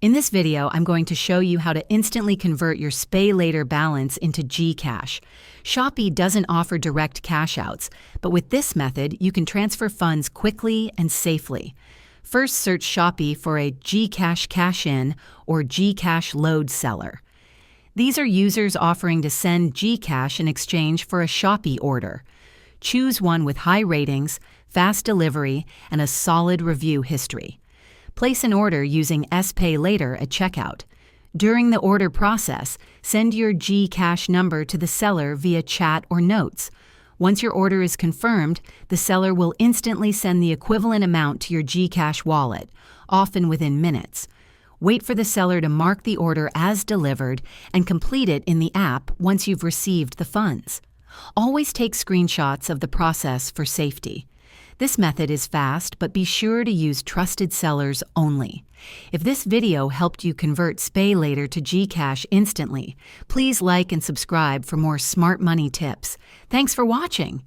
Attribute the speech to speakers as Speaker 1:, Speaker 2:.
Speaker 1: In this video, I'm going to show you how to instantly convert your SPayLater balance into GCash. Shopee doesn't offer direct cash outs, but with this method, you can transfer funds quickly and safely. First, search Shopee for a GCash cash-in or GCash load seller. These are users offering to send GCash in exchange for a Shopee order. Choose one with high ratings, fast delivery, and a solid review history. Place an order using SPayLater at checkout. During the order process, send your GCash number to the seller via chat or notes. Once your order is confirmed, the seller will instantly send the equivalent amount to your GCash wallet, often within minutes. Wait for the seller to mark the order as delivered and complete it in the app once you've received the funds. Always take screenshots of the process for safety. This method is fast, but be sure to use trusted sellers only. If this video helped you convert SPayLater to GCash instantly, please like and subscribe for more smart money tips. Thanks for watching.